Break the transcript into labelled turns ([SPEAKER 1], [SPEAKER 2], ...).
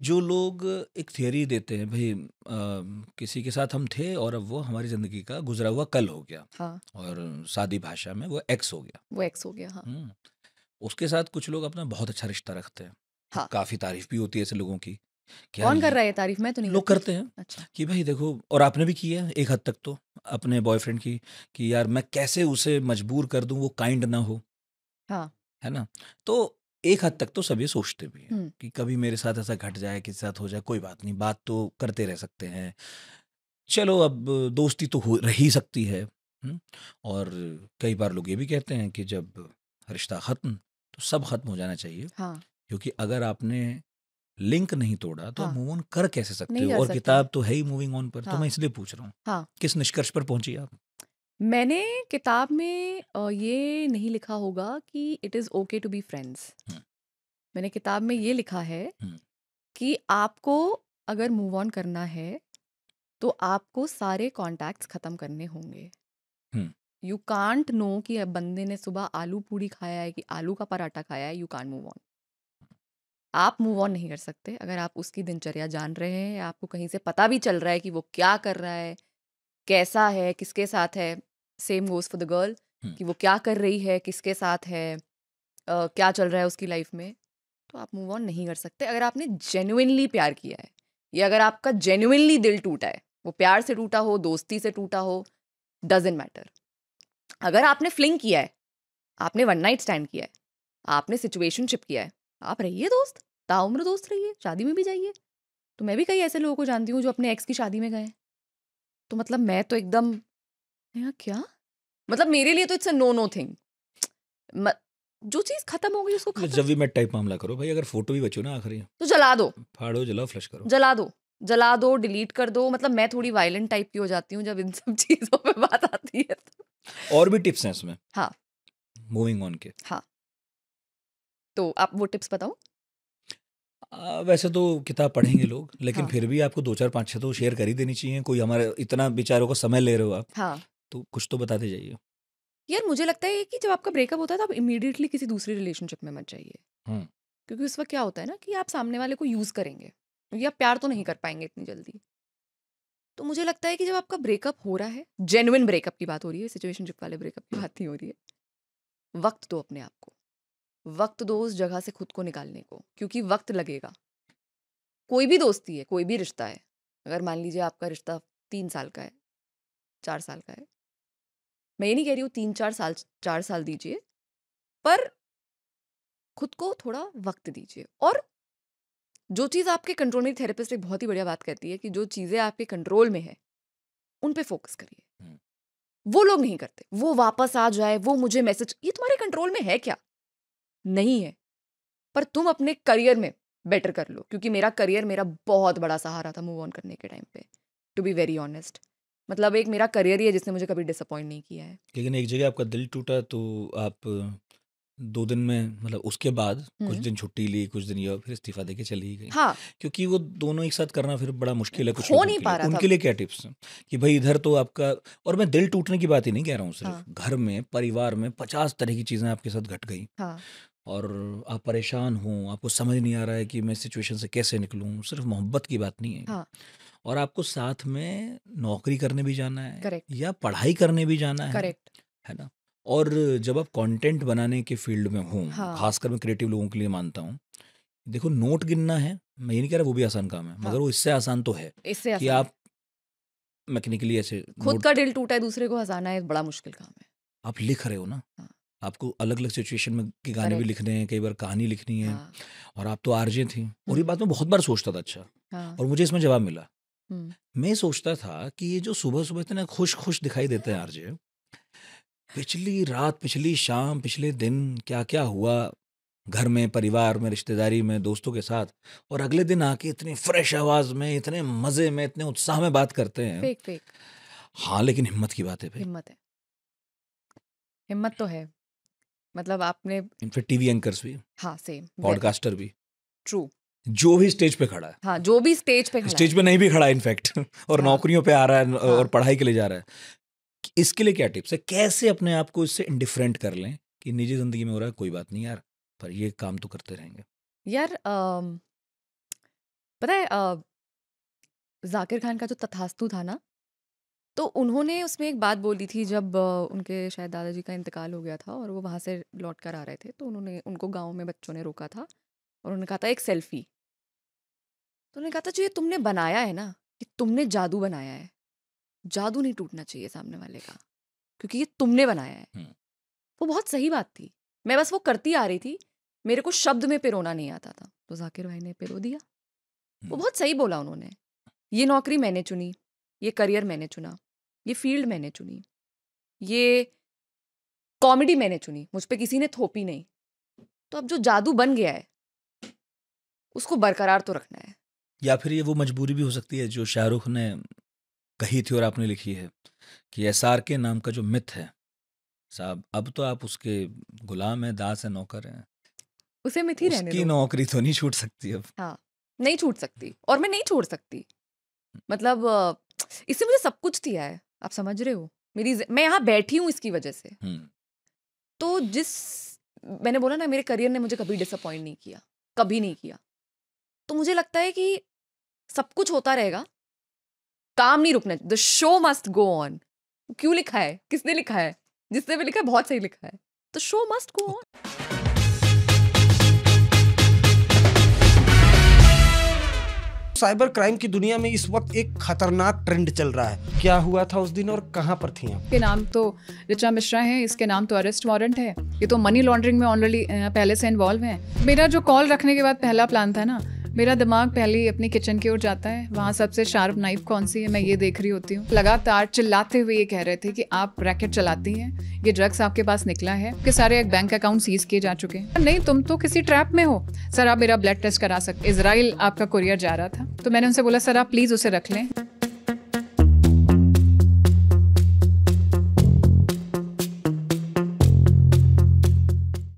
[SPEAKER 1] जो लोग एक थियरी देते हैं भाई किसी के साथ हम थे और अब वो हमारी ज़िंदगी का गुजरा हुआ कल हो गया
[SPEAKER 2] हाँ,
[SPEAKER 1] और सादी भाषा में वो एक्स हो गया।
[SPEAKER 2] वो एक्स हो गया, हाँ।
[SPEAKER 1] हुँ। उसके साथ कुछ लोग अपना बहुत अच्छा रिश्ता रखते हैं और
[SPEAKER 2] हाँ,
[SPEAKER 1] काफ़ी तारीफ़ भी होती है ऐसे लोगों की कि यार
[SPEAKER 2] कौन कर
[SPEAKER 1] ये
[SPEAKER 2] रहा है ये तारीफ़? मैं तो नहीं
[SPEAKER 1] लोग
[SPEAKER 2] करती।
[SPEAKER 1] करते हैं
[SPEAKER 2] अच्छा,
[SPEAKER 1] कि भाई देखो, और आपने भी की है एक हद तक तो अपने बॉयफ्रेंड की, कि यार मैं कैसे उसे मजबूर कर दूँ वो काइंड ना हो,
[SPEAKER 2] हाँ,
[SPEAKER 1] है ना? तो एक हद तक तो सब ये सोचते भी हैं
[SPEAKER 2] हुँ,
[SPEAKER 1] कि कभी मेरे साथ ऐसा घट जाए, किसी साथ हो जाए, कोई बात नहीं, बात तो करते रह सकते हैं। चलो अब दोस्ती तो हो रह ही सकती है। और कई बार लोग ये भी कहते हैं कि जब रिश्ता ख़त्म तो सब ख़त्म हो जाना चाहिए,
[SPEAKER 2] हाँ,
[SPEAKER 1] क्योंकि अगर आपने लिंक नहीं तोड़ा तो आप
[SPEAKER 2] हाँ,
[SPEAKER 1] मूव ऑन कर कैसे सकते
[SPEAKER 2] नहीं
[SPEAKER 1] हो?
[SPEAKER 2] कर
[SPEAKER 1] और
[SPEAKER 2] सकते हैं।
[SPEAKER 1] किताब तो है ही मूविंग ऑन पर, तो
[SPEAKER 2] हाँ,
[SPEAKER 1] मैं इसलिए पूछ रहा हूँ,
[SPEAKER 2] हाँ।
[SPEAKER 1] किस निष्कर्ष पर पहुँची आप?
[SPEAKER 2] मैंने किताब में ये नहीं लिखा होगा कि it is okay to be friends.
[SPEAKER 1] हुँ,
[SPEAKER 2] मैंने किताब में ये लिखा है
[SPEAKER 1] हुँ,
[SPEAKER 2] कि आपको अगर मूव ऑन करना है, तो आपको सारे कॉन्टैक्ट्स ख़त्म करने होंगे।
[SPEAKER 1] हुँ,
[SPEAKER 2] यू कांट नो कि अब बंदे ने सुबह आलू पूड़ी खाया है कि आलू का पराठा खाया है, यू कांट मूव ऑन। आप मूव ऑन नहीं कर सकते अगर आप उसकी दिनचर्या जान रहे हैं, या आपको कहीं से पता भी चल रहा है कि वो क्या कर रहा है, कैसा है, किसके साथ है। Same goes for the girl,
[SPEAKER 1] हुँ।
[SPEAKER 2] कि वो क्या कर रही है, किसके साथ है, क्या चल रहा है उसकी लाइफ में, तो आप मूव ऑन नहीं कर सकते अगर आपने जेन्युइनली प्यार किया है, या अगर आपका जेन्युइनली दिल टूटा है, वो प्यार से टूटा हो, दोस्ती से टूटा हो, डज़न्ट मैटर। अगर आपने फ्लिंग किया है, आपने वन नाइट स्टैंड किया है, आपने सिचुएशनशिप किया है, आप रहिए दोस्त, ताउम्र दोस्त रहिए, शादी में भी जाइए। तो मैं भी कई ऐसे लोगों को जानती हूँ जो अपने एक्स की शादी में गए हैं। तो मतलब मैं तो एकदम, यार क्या? मतलब मेरे लिए तो it's a no no thing. म जो चीज़ खत्म हो गई उसको
[SPEAKER 1] मतलब
[SPEAKER 2] खत्म,
[SPEAKER 1] जब भी मैं टाइप मामला करो भाई, अगर फ़ोटो भी बची हो ना आखिरी,
[SPEAKER 2] तो जला दो,
[SPEAKER 1] फाड़ो, जलाओ, फ्लश करो।
[SPEAKER 2] जला दो, जला दो, डिलीट कर दो। मतलब मैं थोड़ी वायलेंट टाइप की हो जाती हूँ जब इन सब चीज़ों पे बात आती है तो।
[SPEAKER 1] और भी टिप्स हैं इसमें,
[SPEAKER 2] हाँ,
[SPEAKER 1] मूविंग ऑन के।
[SPEAKER 2] हाँ। तो आप वो टिप्स बताओ?
[SPEAKER 1] वैसे तो किताब पढ़ेंगे लोग, लेकिन
[SPEAKER 2] हाँ,
[SPEAKER 1] फिर भी आपको 2, 4, 5, 6 तो शेयर कर ही देनी चाहिए। कोई हमारे इतना बेचारों का समय ले रहे हो आप,
[SPEAKER 2] हाँ।
[SPEAKER 1] तो कुछ तो बताते जाइए।
[SPEAKER 2] यार मुझे लगता है कि जब आपका ब्रेकअप होता है तो आप इमीडिएटली किसी दूसरी रिलेशनशिप में मत जाइए।
[SPEAKER 1] हुँ,
[SPEAKER 2] क्योंकि उस वक़्त क्या होता है ना कि आप सामने वाले को यूज़ करेंगे, क्योंकि आप प्यार तो नहीं कर पाएँगे इतनी जल्दी। तो मुझे लगता है कि जब आपका ब्रेकअप हो रहा है, जेन्युइन ब्रेकअप की बात हो रही है, सिचुएशनशिप वाले ब्रेकअप की बात नहीं हो रही है। वक़्त दो अपने आप को। वक़्त दो उस जगह से खुद को निकालने को, क्योंकि वक़्त लगेगा। कोई भी दोस्ती है, कोई भी रिश्ता है। अगर मान लीजिए आपका रिश्ता 3 साल का है, 4 साल का है। मैं ये नहीं कह रही हूँ 3-4 साल 4 साल दीजिए, पर खुद को थोड़ा वक़्त दीजिए। और जो चीज़ आपके कंट्रोल में, थेरेपिस्ट एक बहुत ही बढ़िया बात कहती है कि जो चीज़ें आपके कंट्रोल में है, उन पे फ़ोकस करिए।
[SPEAKER 1] हुँ।
[SPEAKER 2] वो लोग नहीं करते। वो वापस आ जाए, वो मुझे मैसेज, ये तुम्हारे कंट्रोल में है क्या? नहीं है। पर तुम अपने करियर में बेटर कर लो, क्योंकि मेरा करियर मेरा बहुत बड़ा सहारा था मूव ऑन करने के टाइम पे, टू बी वेरी ऑनेस्ट। मतलब एक मेरा करियर ही है जिसने मुझे कभी डिसअपॉइंट नहीं किया है।
[SPEAKER 1] लेकिन एक जगह आपका दिल टूटा तो आप 2 दिन में, मतलब उसके बाद कुछ
[SPEAKER 2] हुँ।
[SPEAKER 1] दिन छुट्टी ली, कुछ दिन ये, फिर इस्तीफ़ा देके चली ही गईं।
[SPEAKER 2] हाँ,
[SPEAKER 1] क्योंकि वो दोनों एक साथ करना फिर बड़ा मुश्किल है कुछ
[SPEAKER 2] हो
[SPEAKER 1] लोगों
[SPEAKER 2] नहीं
[SPEAKER 1] के लिए।
[SPEAKER 2] पा रहा था।
[SPEAKER 1] उनके लिए क्या टिप्स हैं? कि भई इधर तो आपका, और मैं दिल टूटने की बात ही नहीं कह रहा हूँ सिर्फ़,
[SPEAKER 2] हाँ,
[SPEAKER 1] घर में, परिवार में 50 तरह की चीज़ें आपके साथ घट गईं
[SPEAKER 2] हाँ,
[SPEAKER 1] और आप परेशान हो, आपको समझ नहीं आ रहा है कि मैं इस सिचुएशन से कैसे निकलूँ? सिर्फ़ मोहब्बत की बात नहीं है ये।
[SPEAKER 2] हाँ,
[SPEAKER 1] और आपको साथ में नौकरी करने भी जाना है
[SPEAKER 2] करेक्ट,
[SPEAKER 1] या पढ़ाई करने भी जाना
[SPEAKER 2] करेक्ट।
[SPEAKER 1] है ना? और जब आप कंटेंट बनाने के फील्ड में हों,
[SPEAKER 2] हाँ,
[SPEAKER 1] ख़ासकर मैं क्रिएटिव लोगों के लिए मानता हूँ, देखो नोट गिनना है, मैं ये नहीं कह रहा वो भी आसान काम है,
[SPEAKER 2] हाँ,
[SPEAKER 1] मगर वो इससे आसान तो है
[SPEAKER 2] इससे
[SPEAKER 1] कि
[SPEAKER 2] आसान है।
[SPEAKER 1] आप मैकेनिकली ऐसे
[SPEAKER 2] खुद का
[SPEAKER 1] नोट
[SPEAKER 2] दिल टूटा है, दूसरे को हँसाना है बड़ा मुश्किल काम है।
[SPEAKER 1] आप लिख रहे हो ना,
[SPEAKER 2] हाँ,
[SPEAKER 1] आपको अलग-अलग सिचुएशन में के गाने भी
[SPEAKER 2] करेक्ट।
[SPEAKER 1] लिखने हैं, कई बार कहानी लिखनी है।
[SPEAKER 2] हाँ,
[SPEAKER 1] और आप तो आरजे थीं, और ये
[SPEAKER 2] हुँ,
[SPEAKER 1] बात मैं बहुत बार सोचता था, अच्छा,
[SPEAKER 2] हाँ,
[SPEAKER 1] और मुझे इसमें जवाब मिला।
[SPEAKER 2] हुँ।
[SPEAKER 1] मैं सोचता था कि ये जो सुबह-सुबह इतने खुश-खुश दिखाई देते हैं आरजे, पिछली रात, पिछली शाम, पिछले दिन क्या-क्या हुआ घर में, परिवार में, रिश्तेदारी में, दोस्तों के साथ, और अगले दिन आके इतनी फ्रेश आवाज़ में, इतने मज़े में, इतने उत्साह में बात करते हैं।
[SPEAKER 2] Fake, fake.
[SPEAKER 1] हाँ, लेकिन हिम्मत की बात है भई।
[SPEAKER 2] हिम्मत है। हिम्मत तो है। मतलब आपने,
[SPEAKER 1] इनफैक्ट टीवी एंकर्स भी,
[SPEAKER 2] हाँ, सेम, वेरी
[SPEAKER 1] पॉडकास्टर भी,
[SPEAKER 2] ट्रू।
[SPEAKER 1] जो भी स्टेज पे खड़ा है,
[SPEAKER 2] हाँ, जो भी स्टेज पे खड़ा है।
[SPEAKER 1] स्टेज पे नहीं भी खड़ा है इनफैक्ट और
[SPEAKER 2] हाँ,
[SPEAKER 1] नौकरियों पे आ रहा है और
[SPEAKER 2] हाँ।
[SPEAKER 1] पढ़ाई के लिए जा रहा है। इसके लिए क्या टिप्स है? कैसे अपने आप को इससे इंडिफरेंट कर लें कि निजी ज़िंदगी में हो रहा है कोई बात नहीं यार, पर ये काम तो करते रहेंगे।
[SPEAKER 2] यार पता है जाकिर खान का जो तथास्तु था ना, तो उन्होंने उसमें एक बात बोली थी जब उनके शायद दादाजी का इंतकाल हो गया था और वो वहाँ से लौट कर आ रहे थे, तो उनको गाँव में बच्चों ने रोका था और उन्होंने कहा था एक सेल्फी। तो उन्होंने कहा था जो ये तुमने बनाया है ना, ये तुमने जादू बनाया है, जादू नहीं टूटना चाहिए सामने वाले का, क्योंकि ये तुमने बनाया है।
[SPEAKER 1] हम्म,
[SPEAKER 2] वो बहुत सही बात थी, मैं बस वो करती आ रही थी, मेरे को शब्द में पिरोना नहीं आता था, तो जाकिर भाई ने पिरो दिया। वो
[SPEAKER 1] हम्म,
[SPEAKER 2] बहुत सही बोला उन्होंने, ये नौकरी मैंने चुनी, ये करियर मैंने चुना, ये फील्ड मैंने चुनी, ये कॉमेडी मैंने चुनी, मुझ पे किसी ने थोपी नहीं। तो अब जो जादू बन गया है, उसको बरकरार तो रखना है।
[SPEAKER 1] या फिर ये वो मजबूरी भी हो सकती है जो शाहरुख ने कही थी और आपने लिखी है कि एसआर के नाम का जो मिथ है साहब, अब तो आप उसके गुलाम हैं, दास हैं, नौकर हैं,
[SPEAKER 2] उसे मिथ ही रहने
[SPEAKER 1] उसकी
[SPEAKER 2] दो।
[SPEAKER 1] नौकरी तो नहीं छूट सकती अब।
[SPEAKER 2] हाँ, नहीं छूट सकती और मैं नहीं छोड़ सकती। मतलब इससे मुझे सब कुछ दिया है, आप समझ रहे हो? मैं यहाँ बैठी हूँ इसकी वजह से।
[SPEAKER 1] हम्म,
[SPEAKER 2] तो मैंने बोला ना, मेरे करियर ने मुझे कभी डिसअपॉइंट नहीं किया, कभी नहीं किया। तो मुझे लगता है कि सब कुछ होता रहेगा, काम नहीं रुकना, the show must go on. क्यों लिखा है, किसने लिखा है? जिसने भी लिखा है बहुत सही लिखा है, तो show must go on.
[SPEAKER 3] Cyber crime की दुनिया में इस वक्त एक खतरनाक ट्रेंड चल रहा है। क्या हुआ था उस दिन और कहां पर थी आप?
[SPEAKER 4] के नाम तो ऋचा मिश्रा है, इसके नाम तो अरेस्ट वारंट है, ये तो मनी लॉन्ड्रिंग में ऑलरेडी पहले से इन्वॉल्व है। मेरा जो कॉल रखने के बाद पहला प्लान था ना, मेरा दिमाग पहले ही अपनी किचन की ओर जाता है, वहाँ सबसे शार्प नाइफ कौन सी है मैं ये देख रही होती हूँ। लगातार चिल्लाते हुए ये कह रहे थे कि आप रैकेट चलाती हैं, ये ड्रग्स आपके पास निकला है, कि सारे बैंक अकाउंट सीज किए जा चुके हैं। नहीं, तुम तो किसी ट्रैप में हो सर, आप मेरा ब्लड टेस्ट करा सकते। इजराइल आपका कुरियर जा रहा था, तो मैंने उनसे बोला सर आप प्लीज उसे रख लें।